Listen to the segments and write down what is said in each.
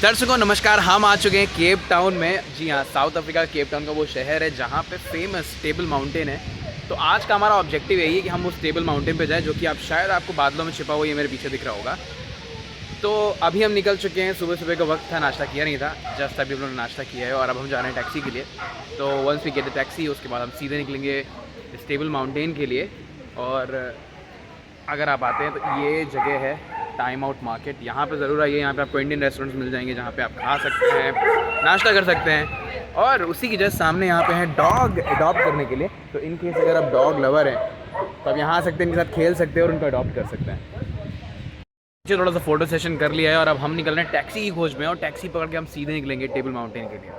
दर्शकों नमस्कार, हम आ चुके हैं केप टाउन में। जी हाँ, साउथ अफ्रीका केप टाउन का वो शहर है जहाँ पे फेमस टेबल माउंटेन है। तो आज का हमारा ऑब्जेक्टिव यही है कि हम उस टेबल माउंटेन पे जाएं, जो कि आप शायद आपको बादलों में छिपा हुआ ये मेरे पीछे दिख रहा होगा। तो अभी हम निकल चुके हैं, सुबह सुबह का वक्त था, नाश्ता किया नहीं था, जस्ट अभी हम लोगों ने नाश्ता किया है और अब हम जा रहे हैं टैक्सी के लिए। तो once we get a taxi, उसके बाद हम सीधे निकलेंगे इस टेबल माउंटेन के लिए। और अगर आप आते हैं तो ये जगह है टाइम आउट मार्केट, यहाँ पे ज़रूर आइए। यहाँ पे आपको इंडियन रेस्टोरेंट्स मिल जाएंगे जहाँ पे आप खा सकते हैं, नाश्ता कर सकते हैं। और उसी के जस्ट सामने यहाँ पे है डॉग अडॉप्ट करने के लिए। तो इन केस अगर आप डॉग लवर हैं तो आप यहाँ आ सकते हैं, इनके साथ खेल सकते हैं और उनको अडॉप्ट कर सकते हैं। मुझे थोड़ा सा फोटो सेशन कर लिया है और अब हम निकल रहे हैं टैक्सी की खोज में, और टैक्सी पकड़ के हम सीधे निकलेंगे टेबल माउंटेन के लिए।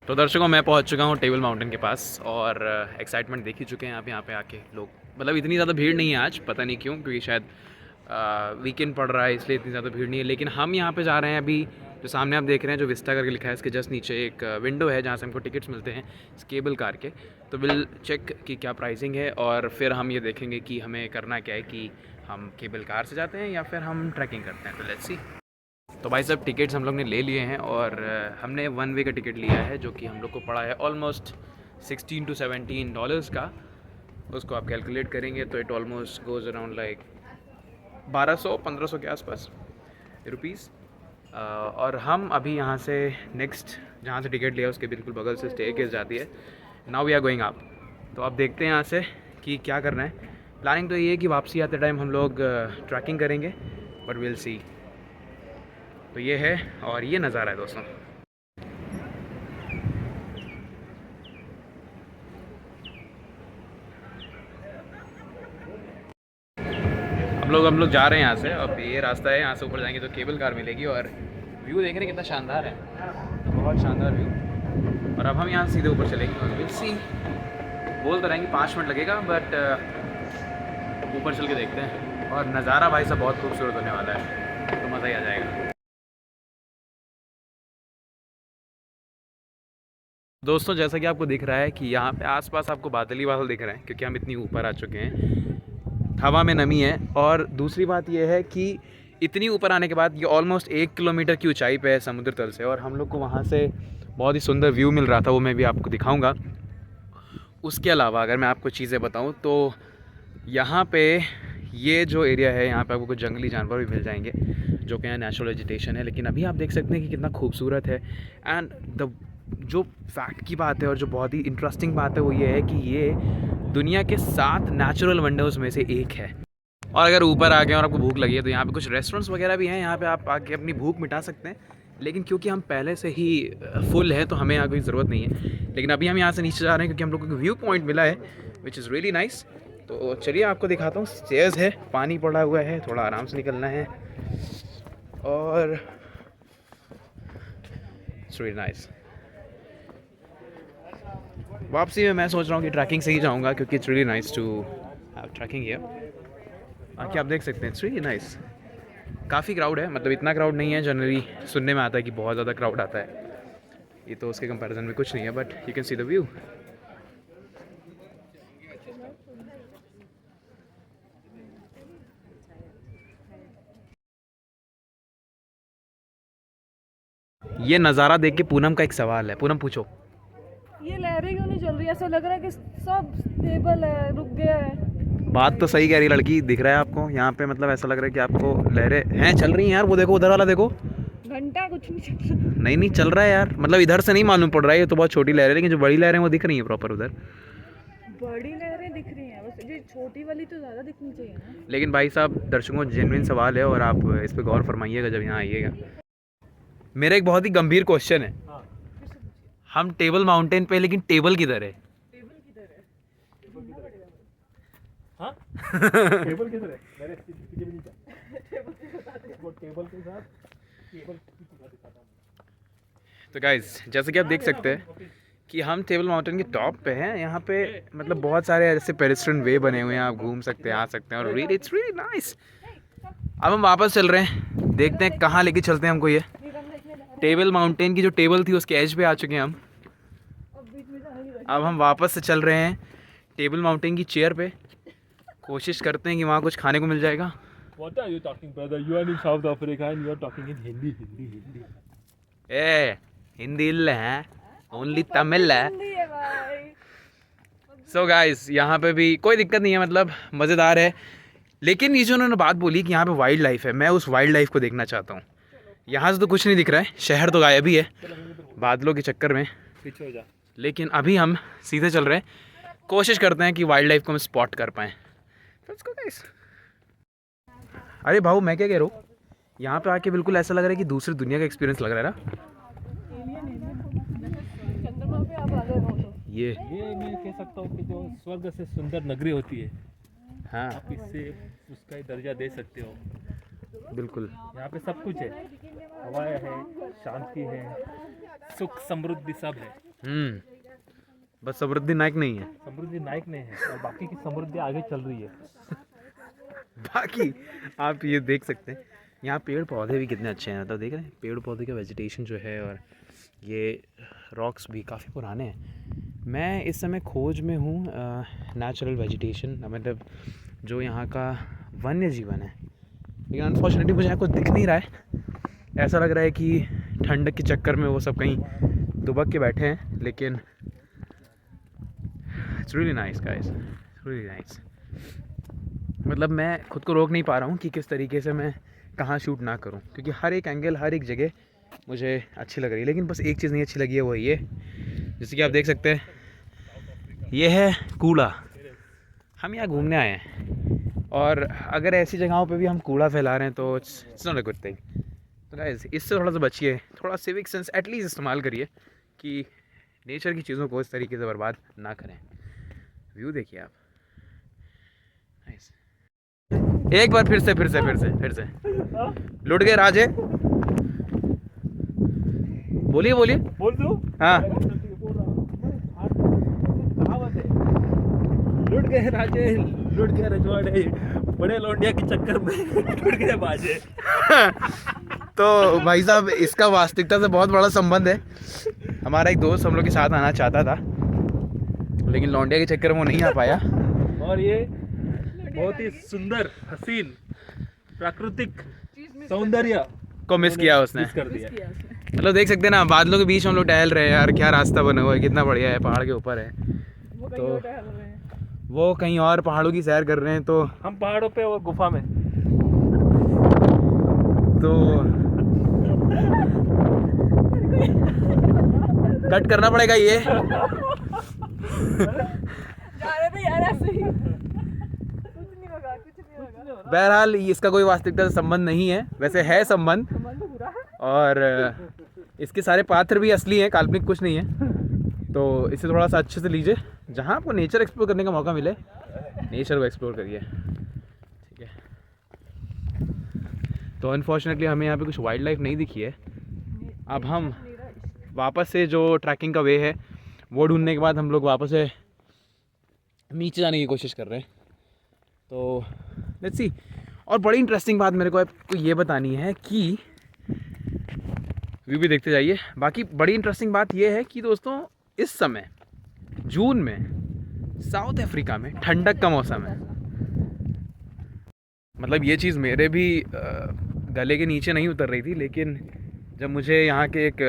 तो दर्शकों, मैं पहुंच चुका हूं टेबल माउंटेन के पास और एक्साइटमेंट देख ही चुके हैं आप। यहाँ पे आके लोग, मतलब इतनी ज़्यादा भीड़ नहीं है आज, पता नहीं क्यों, क्योंकि शायद वीकेंड पड़ रहा है इसलिए इतनी ज़्यादा भीड़ नहीं है। लेकिन हम यहाँ पे जा रहे हैं अभी। जो सामने आप देख रहे हैं, जो विस्टा करके लिखा है, इसके जस्ट नीचे एक विंडो है जहाँ से हमको टिकट्स मिलते हैं इस केबल कार के। तो विल चेक कि क्या प्राइसिंग है और फिर हम ये देखेंगे कि हमें करना क्या है, कि हम केबल कार से जाते हैं या फिर हम ट्रैकिंग करते हैं। तो लेट्स सी। तो भाई साहब, टिकट्स हम लोग ने ले लिए हैं और हमने वन वे का टिकट लिया है, जो कि हम लोग को पड़ा है ऑलमोस्ट $16 to $17 का। उसको आप कैलकुलेट करेंगे तो it almost goes around like 1200-1500 के आसपास रुपीज़। और हम अभी यहाँ से नेक्स्ट जहाँ से टिकट लिया उसके बिल्कुल बगल से स्टेयरकेस जाती है। Now we are going up. तो आप देखते हैं यहाँ से कि क्या करना है। प्लानिंग तो ये है कि वापसी आते टाइम हम लोग ट्रैकिंग करेंगे, बट विल सी। तो ये है और ये नज़ारा है दोस्तों। हम लोग जा रहे हैं यहाँ से। अब ये रास्ता है, यहाँ से ऊपर जाएंगे तो केबल कार मिलेगी। और व्यू देख रहे हैं कितना शानदार है, बहुत शानदार व्यू। और अब हम यहाँ से सीधे ऊपर चलेंगे और विल सी। बोल तो रहेंगे 5 मिनट लगेगा, बट ऊपर चल के देखते हैं। और नज़ारा भाई साहब बहुत खूबसूरत होने वाला है, तो मज़ा ही आ जाएगा। दोस्तों, जैसा कि आपको दिख रहा है कि यहाँ पे आसपास आपको बादल ही बादल दिख रहे हैं, क्योंकि हम इतनी ऊपर आ चुके हैं। हवा में नमी है। और दूसरी बात यह है कि इतनी ऊपर आने के बाद ये ऑलमोस्ट 1 किलोमीटर की ऊंचाई पे है समुद्र तल से, और हम लोग को वहाँ से बहुत ही सुंदर व्यू मिल रहा था, वो मैं भी आपको दिखाऊंगा। उसके अलावा अगर मैं आपको चीज़ें बताऊँ तो यहाँ पे ये जो एरिया है, यहाँ पे आपको कुछ जंगली जानवर भी मिल जाएंगे, जो कि यहाँ नेचुरल वेजिटेशन है। लेकिन अभी आप देख सकते हैं कि कितना खूबसूरत है। एंड द जो फैक्ट की बात है और जो बहुत ही इंटरेस्टिंग बात है वो ये है कि ये दुनिया के 7 नेचुरल वंडर्स में से एक है। और अगर ऊपर आ गए और आपको भूख लगी है तो यहाँ पे कुछ रेस्टोरेंट्स वगैरह भी हैं, यहाँ पे आप आके अपनी भूख मिटा सकते हैं। लेकिन क्योंकि हम पहले से ही फुल है तो हमें यहाँ कोई ज़रूरत नहीं है। लेकिन अभी हम यहाँ से नीचे जा रहे हैं क्योंकि हम लोग को व्यू पॉइंट मिला है, विच इज़ रियली नाइस। तो चलिए आपको दिखाता हूँ। स्टेयर्स है, पानी पड़ा हुआ है, थोड़ा आराम से निकलना है। और इट्स रियली नाइस। वापसी में मैं सोच रहा हूँ कि ट्रैकिंग से ही जाऊँगा, क्योंकि it's really nice to have trekking here. बाकी आप देख सकते हैं इट्स रियली नाइस। काफ़ी क्राउड है, मतलब इतना क्राउड नहीं है। जनरली सुनने में आता है कि बहुत ज़्यादा क्राउड आता है, ये तो उसके कंपैरिजन में कुछ नहीं है, but you can see the view. ये नज़ारा देख के पूनम का एक सवाल है। पूनम पूछो। ये लहरें क्यों नहीं चल रही? ऐसा लग रहा है कि सब स्टेबल है, रुक गया है। बात तो सही कह रही लड़की, दिख रहा है आपको यहाँ पे, मतलब ऐसा लग रहा है कि आपको लहरें हैं, चल रही हैं यार। वो देखो, उधर वाला देखो, घंटा कुछ नहीं चल रहा। नहीं नहीं चल रहा है यार। मतलब इधर से नहीं मालूम पड़ रहा है, ये तो बहुत छोटी लहर है, लेकिन जो बड़ी लहरें वो दिख रही हैं प्रॉपर उधर। बड़ी लहरें दिख रही हैं, बस ये छोटी वाली तो ज़्यादा दिखनी चाहिए ना। लेकिन भाई साहब, दर्शकों जेन्युइन सवाल है और आप इस पर गौर फरमाइएगा जब यहाँ आइएगा। मेरा एक बहुत ही गंभीर क्वेश्चन है। हम टेबल माउंटेन पे, लेकिन टेबल किधर है? टेबल किधर है? हाँ टेबल किधर है? मेरे पीछे भी नहीं जा। वो टेबल के साथ टेबल की पूरा दिखाता हूँ। तो गाइज, जैसे कि आप देख सकते हैं कि हम टेबल माउंटेन के टॉप पे हैं। यहाँ पे मतलब बहुत सारे ऐसे पेडेस्ट्रियन वे बने हुए हैं, आप घूम सकते हैं, आ सकते हैं, और रियली इट्स रियली नाइस। अब हम वापस चल रहे हैं, देखते हैं कहाँ लेके चलते हैं हमको ये। टेबल माउंटेन की जो टेबल थी उसके एज पे आ चुके हैं हम। अब हम वापस से चल रहे हैं टेबल माउंटेन की चेयर पे। कोशिश करते हैं कि वहाँ कुछ खाने को मिल जाएगा। What are you talking, brother? You are in South Africa and you are talking in Hindi. ए हिंदी इल्ल है, ओनली तमिल है। हिंदी है भाई। सो गाइस यहाँ पे भी कोई दिक्कत नहीं है, मतलब मज़ेदार है। लेकिन ये जो उन्होंने बात बोली कि यहाँ पे वाइल्ड लाइफ है, मैं उस वाइल्ड लाइफ को देखना चाहता हूँ। यहाँ से तो कुछ नहीं दिख रहा है, शहर तो गायब ही है बादलों के चक्कर में। पीछे हो जा। लेकिन अभी हम सीधे चल रहे हैं, कोशिश करते हैं कि वाइल्ड लाइफ को हम स्पॉट कर पाएँ। अरे भाऊ मैं क्या कह रहा हूँ, यहाँ पे आके बिल्कुल ऐसा लग रहा है कि दूसरी दुनिया का एक्सपीरियंस लग रहा है ना। चंद्रमा पे आप आ गए हो तो। ये मैं कह सकता हूँ कि जो स्वर्ग से सुंदर नगरी होती है, हाँ आप इससे उसका ही दर्जा दे सकते हो। बिल्कुल। यहाँ पे सब कुछ है, हवाएं है, शांति है, सुख समृद्धि सब है। बस समृद्धि नायक नहीं है। समृद्धि नायक नहीं है और बाकी की समृद्धि आगे चल रही है। बाकी आप ये देख सकते हैं यहाँ पेड़ पौधे भी कितने अच्छे हैं, मतलब देख रहे हैं पेड़ पौधे का वेजिटेशन जो है, और ये रॉक्स भी काफ़ी पुराने हैं। मैं इस समय खोज में हूँ नेचुरल वेजिटेशन, मतलब जो यहाँ का वन्य जीवन है। लेकिन अनफॉर्चुनेटली मुझे यहाँ कुछ दिख नहीं रहा है। ऐसा लग रहा है कि ठंडक के चक्कर में वो सब कहीं दुबक के बैठे हैं। लेकिन it's really nice guys, really nice. मतलब मैं खुद को रोक नहीं पा रहा हूँ कि किस तरीके से मैं कहाँ शूट ना करूँ, क्योंकि हर एक एंगल हर एक जगह मुझे अच्छी लग रही है। लेकिन बस एक चीज़ नहीं अच्छी लगी है, वो ये, जैसे कि आप देख सकते हैं ये है कूड़ा। हम यहाँ घूमने आए हैं और अगर ऐसी जगहों पे भी हम कूड़ा फैला रहे हैं तो it's not a good thing. तो गाइस इससे थोड़ा सा बचिए, थोड़ा सिविक सेंस एटलीस्ट इस्तेमाल करिए कि नेचर की चीज़ों को इस तरीके से बर्बाद ना करें। व्यू देखिए आप, नाइस। एक बार फिर से लुट गए राजे। बोलिए बोल दो। हाँ कहावत है, लुट गए राजे, लुट गए रजवाड़े, बड़े लौंडिया के चक्कर में लुट गए बाजे। तो भाई साहब इसका वास्तविकता से बहुत बड़ा संबंध है। हमारा एक दोस्त हम लोग के साथ आना चाहता था, लेकिन लौंडिया के चक्कर में वो नहीं आ पाया। और ये बहुत ही सुंदर हसीन प्राकृतिक सौंदर्य को मिस किया उसने। मिस कर दिया। मतलब देख सकते हैं ना, बादलों के बीच हम लोग टहल रहे हैं यार, क्या रास्ता बना हुआ है, कितना बढ़िया है, पहाड़ के ऊपर है। वो कहीं और टहल रहे हैं। वो कहीं और पहाड़ों की सैर कर रहे हैं, तो हम पहाड़ों पे और गुफा में। कट करना पड़ेगा ये। जा रहे थे यार ऐसे ही। कुछ नहीं होगा। बहरहाल इसका कोई वास्तविकता से संबंध नहीं है, वैसे है संबंध, संबंध तो बुरा है। और इसके सारे पात्र भी असली हैं, काल्पनिक कुछ नहीं है। तो इसे थोड़ा सा अच्छे से लीजिए, जहाँ आपको नेचर एक्सप्लोर करने का मौका मिले नेचर को एक्सप्लोर करिए, ठीक है। तो अनफॉर्चुनेटली हमें यहाँ पे कुछ वाइल्ड लाइफ नहीं दिखी है। अब हम वापस से जो ट्रैकिंग का वे है वो ढूंढने के बाद हम लोग वापस से नीचे जाने की कोशिश कर रहे हैं। तो लेट्स सी। और बड़ी इंटरेस्टिंग बात मेरे को आपको ये बतानी है कि व्यू भी देखते जाइए। बाकी बड़ी इंटरेस्टिंग बात ये है कि दोस्तों इस समय जून में साउथ अफ्रीका में ठंडक का मौसम है। मतलब ये चीज़ मेरे भी गले के नीचे नहीं उतर रही थी, लेकिन जब मुझे यहाँ के एक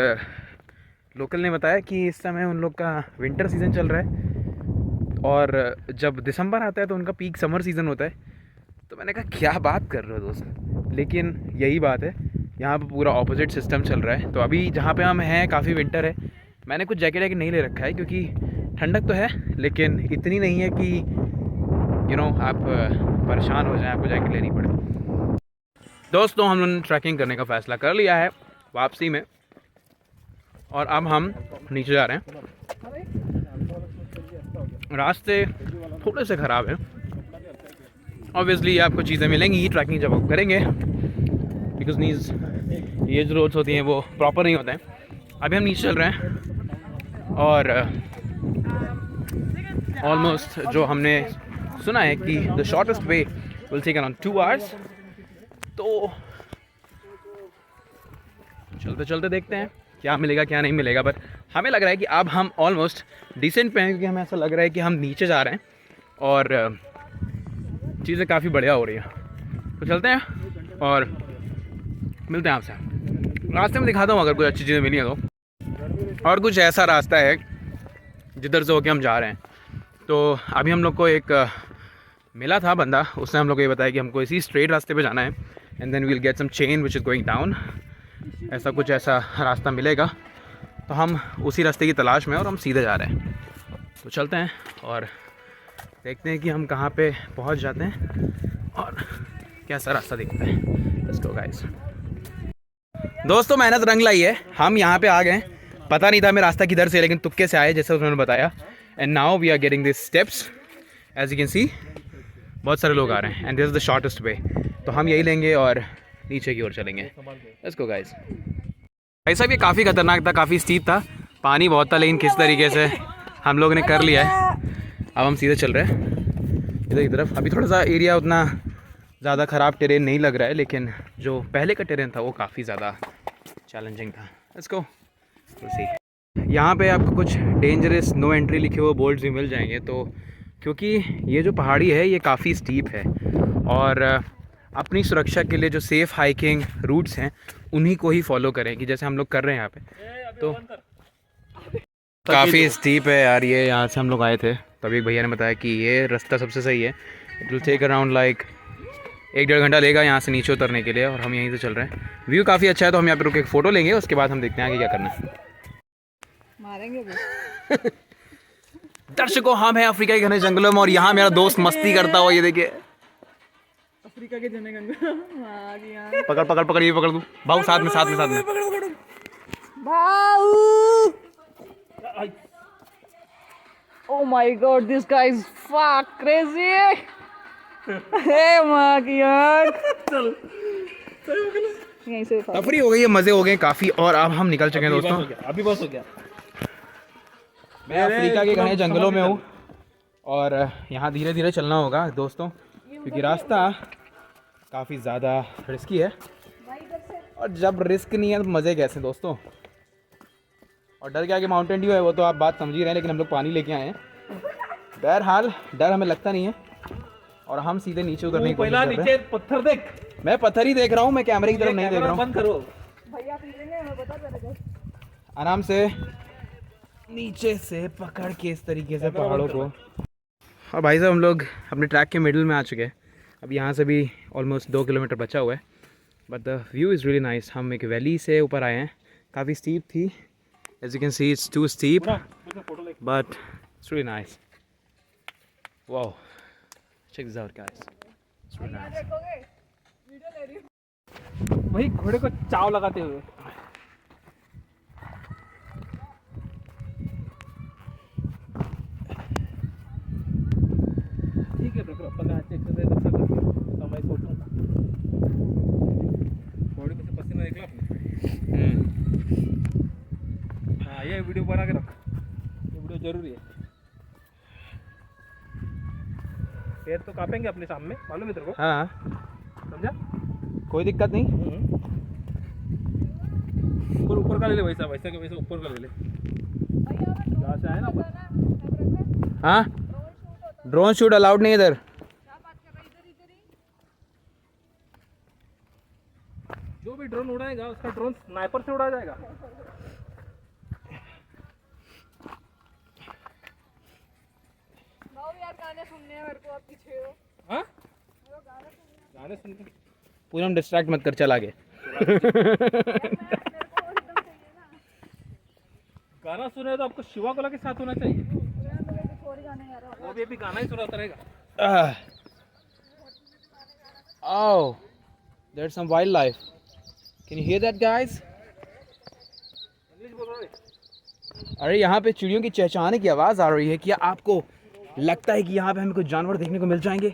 लोकल ने बताया कि इस समय उन लोग का विंटर सीज़न चल रहा है और जब दिसंबर आता है तो उनका पीक समर सीज़न होता है, तो मैंने कहा क्या बात कर रहे हो दोस्त। लेकिन यही बात है, यहाँ पे पूरा ऑपोजिट सिस्टम चल रहा है। तो अभी जहाँ पे हम हैं काफ़ी विंटर है। मैंने कुछ जैकेट नहीं ले रखा है क्योंकि ठंडक तो है लेकिन इतनी नहीं है कि आप परेशान हो जाएं, आपको जैकेट लेनी पड़े। दोस्तों हम लोगों ने ट्रैकिंग करने का फ़ैसला कर लिया है वापसी में, और अब हम नीचे जा रहे हैं। रास्ते थोड़े से ख़राब हैं, ऑब्वियसली आपको चीज़ें मिलेंगी ही ट्रैकिंग जब आप करेंगे, बिकॉज नीज ये जो रोड्स होती हैं वो प्रॉपर नहीं होते हैं। अभी हम नीचे चल रहे हैं और ऑलमोस्ट जो हमने सुना है कि the shortest way will take around 2 hours. तो चलते चलते देखते हैं क्या मिलेगा क्या नहीं मिलेगा, बट हमें लग रहा है कि अब हम ऑलमोस्ट डिसेंट पे हैं, क्योंकि हमें ऐसा लग रहा है कि हम नीचे जा रहे हैं और चीज़ें काफ़ी बढ़िया हो रही हैं। तो चलते हैं और मिलते हैं आपसे। रास्ते में दिखाता हूँ अगर कोई अच्छी चीज़ें मिली हैं तो। और कुछ ऐसा रास्ता है जिधर से होके हम जा रहे हैं। तो अभी हम लोग को एक मिला था बंदा, उसने हम लोग को ये बताया कि हमको इसी स्ट्रेट रास्ते पे जाना है and then we'll get some chain which is going down. ऐसा कुछ ऐसा रास्ता मिलेगा तो हम उसी रास्ते की तलाश में और हम सीधे जा रहे हैं। तो चलते हैं और देखते हैं कि हम कहाँ पे पहुँच जाते हैं और कैसा रास्ता दिखता है। Let's go guys. दोस्तों मेहनत रंग लाई है, हम यहाँ पे आ गए। पता नहीं था हमें रास्ता किधर से, लेकिन तुक्के से आए जैसे उन्होंने बताया। And now we are getting this steps as you can see. बहुत सारे लोग आ रहे हैं and this is the shortest way. तो हम यही लेंगे और नीचे की ओर चलेंगे। Let's go guys. भाई साहब ये काफ़ी खतरनाक था, काफ़ी स्टीप था, पानी बहुत था, लेकिन किस तरीके से हम लोग ने कर लिया है। अब हम सीधे चल रहे हैं इधर की तरफ। अभी थोड़ा सा एरिया उतना ज़्यादा ख़राब टेरेन नहीं लग रहा है, लेकिन जो पहले का टेरेन था वो काफ़ी ज़्यादा चैलेंजिंग था। लेट्स गो सी। यहाँ पे आपको कुछ डेंजरस नो एंट्री लिखे हुए बोर्ड्स भी मिल जाएंगे। तो क्योंकि ये जो पहाड़ी है ये काफ़ी स्टीप है और अपनी सुरक्षा के लिए जो सेफ़ हाइकिंग रूट्स हैं उन्हीं को ही फॉलो करें, कि जैसे हम लोग कर रहे हैं यहाँ पे। तो काफ़ी स्टीप है यार ये। यहाँ से हम लोग आए थे तभी एक भैया ने बताया कि ये रास्ता सबसे सही है। It will take around like 1-1.5 घंटा लेगा यहाँ से नीचे उतरने के लिए, और हम यहीं से चल रहे हैं। व्यू काफ़ी अच्छा है तो हम यहाँ पे रुक के एक फ़ोटो लेंगे, उसके बाद हम देखते हैं आगे क्या करना है। मारेंगे दर्शकों हम हैं अफ्रीका के घने जंगलों में और यहाँ मेरा दोस्त मस्ती करता हुआ, ये देखिए। अफ्रीका के घने जंगल। पकड़ पकड़ पकड़, ये पकड़ दूँ भाऊ, साथ में साथ में साथ में। Oh my god, this guy is fuck crazy. Hey माँ की आँख। यहीं से तफरी हो गई है, मज़े हो गए काफ़ी, और अब हम निकल चुके हैं दोस्तों। अभी बस हो गया। मैं अफ्रीका के घने जंगलों में हूँ और यहाँ धीरे धीरे चलना होगा दोस्तों, क्योंकि रास्ता काफ़ी ज़्यादा रिस्की है। और जब रिस्क नहीं है तो मज़े कैसे दोस्तों। और डर के आगे माउंटेन ड्यू है, वो तो आप बात समझ ही रहे हैं, लेकिन हम लोग पानी लेके आए हैं। बहरहाल डर हमें लगता नहीं है और हम सीधे नीचे उतरने की कोशिश कर रहे हैं। नीचे पत्थर देख। मैं पत्थर ही देख रहा हूँ, मैं कैमरे की तरफ नहीं देख रहा हूँ। बंद करो भैया पी लेंगे, हमें बता दे। आराम से नीचे से पकड़ के इस तरीके से पहाड़ों को। और भाई साहब हम लोग अपने ट्रैक के मिडिल में आ चुके हैं। अब यहाँ से भी ऑलमोस्ट 2 किलोमीटर बचा हुआ है, but the view is really nice. हम एक वैली से ऊपर आए हैं, काफ़ी स्टीप थी, as you can see it's too steep but it's really nice. Wow, check this out guys, it's really nice. देखोगे वीडियो ले रही हूँ। वही घोड़े को चाव लगाते हुए। ठीक है ब्रो, अपन आज एक्सरसाइज अच्छा कर लिया तो मैं सोचूंगा। बॉडी में से पसीना निकला अपने। हाँ ये वीडियो बना के रख, ये वीडियो जरूरी है। पैर तो कांपेंगे अपने सामने, मालूम है तेरे को? हाँ समझा? कोई दिक्कत नहीं। ऊपर ऊपर का ले ले, वैसा वैसा के वैसा ऊपर का ले ले। जहाँ से आए ना अपन। हाँ ड्रोन शूट अलाउड नहीं इधर। जो भी ड्रोन उड़ाएगा उसका ड्रोन स्नाइपर से उड़ा जाएगा। यार गाने सुनने हैं मेरे को, आप पीछे हो। हाँ? गाने सुन के पूनम डिस्ट्रैक्ट मत कर, चल आगे। गाना सुने तो आपको शिवा कोला के साथ होना चाहिए। वो भी अभी गाना ही सुनाता रहेगा। Oh, there's some wildlife. Can you hear that, guys? English बोल रहे। अरे यहाँ पे चिड़ियों की चहचहाने की आवाज़ आ रही है। क्या आपको लगता है कि यहाँ पे हमें कुछ जानवर देखने को मिल जाएंगे?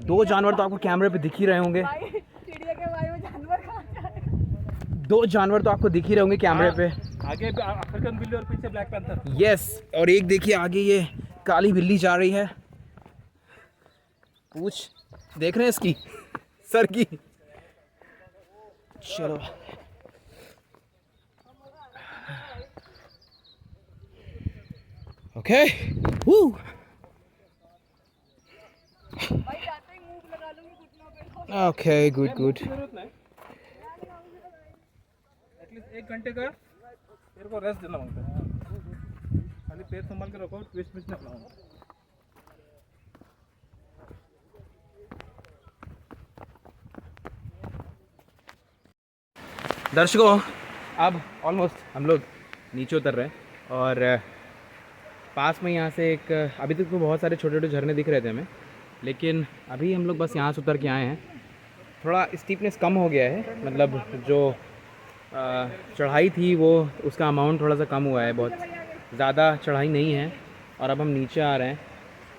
2 जानवर तो आपको कैमरे पे दिख ही रहे होंगे। चिड़िया के भाई में जानवर कहाँ जाएगा? 2 जानवर तो आपको दिख ही रहे होंगे कैमरे पे। आगे अफ्रीकन बिल्ली और पीछे ब्लैक पैंथर। यस, और एक देखिए आगे ये काली बिल्ली जा रही है। पूछ देख रहे हैं इसकी, सर की। चलो ओके। भाई जाते ही मूव लगा लूंगी घुटनों पे। Okay good good. जरूरत नहीं। घंटे का तेरे को रेस्ट देना मांगता है, खाली पैर संभाल के रखो, ट्विस्ट ट्विस्ट नहीं अपना। दर्शकों, अब ऑलमोस्ट हम लोग नीचे उतर रहे हैं और पास में यहाँ से एक, अभी तक तो बहुत सारे छोटे छोटे झरने दिख रहे थे हमें, लेकिन अभी हम लोग बस यहाँ से उतर के आए हैं। थोड़ा स्टीपनेस कम हो गया है, मतलब जो चढ़ाई थी वो उसका अमाउंट थोड़ा सा कम हुआ है, बहुत ज़्यादा चढ़ाई नहीं है। और अब हम नीचे आ रहे हैं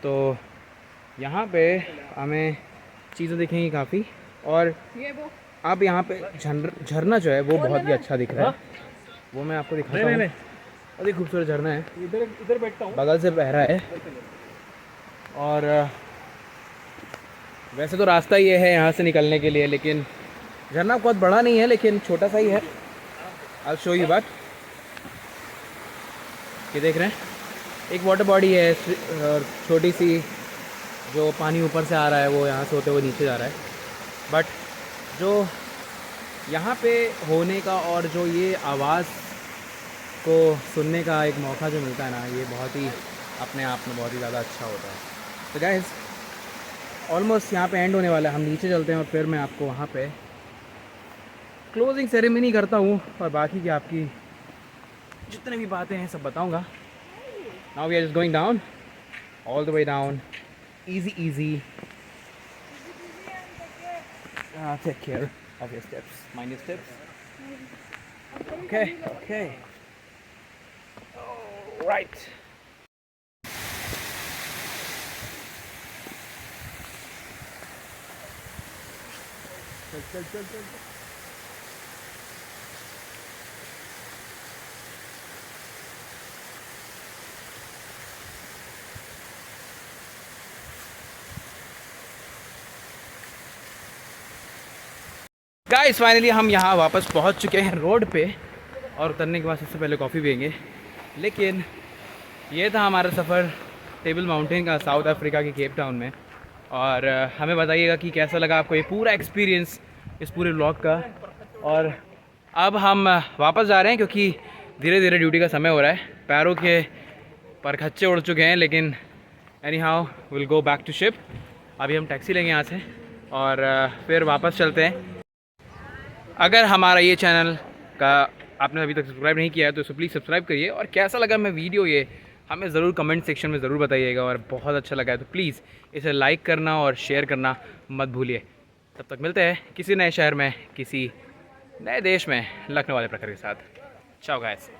तो यहाँ पे हमें चीज़ें दिखेंगी काफ़ी। और अब यहाँ पे झरना जो है वो बहुत ही अच्छा दिख रहा है, वो मैं आपको दिखाता हूँ। बहुत ही खूबसूरत झरना है, इधर इधर बैठता हूँ, बगल से बह रहा है। और वैसे तो रास्ता ये है यहाँ से निकलने के लिए, लेकिन झरना बहुत बड़ा नहीं है, लेकिन छोटा सा ही है। I'll show you back। ये देख रहे हैं, एक वाटर बॉडी है और छोटी सी, जो पानी ऊपर से आ रहा है वो यहाँ से होते हुए नीचे जा रहा है। बट जो यहाँ पे होने का और जो ये आवाज़ को सुनने का एक मौका जो मिलता है ना, ये बहुत ही अपने आप में बहुत ही ज़्यादा अच्छा होता है। तो गाइस, ऑलमोस्ट यहाँ पे एंड होने वाला है, हम नीचे चलते हैं और फिर मैं आपको वहाँ पे क्लोजिंग सेरेमनी करता हूँ और बाकी की आपकी जितने भी बातें हैं सब बताऊँगा। Now we are just going down, all the way down, easy easy। Take care of your steps, mind your steps। Okay, okay, all right। चल चल चल चल। गाइस, फाइनली हम यहाँ वापस पहुँच चुके हैं रोड पे, और उतरने के बाद सबसे पहले कॉफ़ी पियेंगे। लेकिन ये था हमारा सफ़र टेबल माउंटेन का, साउथ अफ्रीका के केप टाउन में। और हमें बताइएगा कि कैसा लगा आपको ये पूरा एक्सपीरियंस इस पूरे व्लॉग का। और अब हम वापस जा रहे हैं क्योंकि धीरे धीरे ड्यूटी का समय हो रहा है, पैरों के परखच्चे उड़ चुके हैं। लेकिन anyhow will go back to ship. अभी हम टैक्सी लेंगे यहाँ से और फिर वापस चलते हैं। अगर हमारा ये चैनल का आपने अभी तक सब्सक्राइब नहीं किया है तो प्लीज़ सब्सक्राइब करिए। और कैसा लगा मैं वीडियो ये हमें ज़रूर कमेंट सेक्शन में ज़रूर बताइएगा। और बहुत अच्छा लगा है तो प्लीज़ इसे लाइक करना और शेयर करना मत भूलिए। तब तक मिलते हैं किसी नए शहर में, किसी नए देश में, लखनऊ वाले प्रखर के साथ। चाओ गाइस।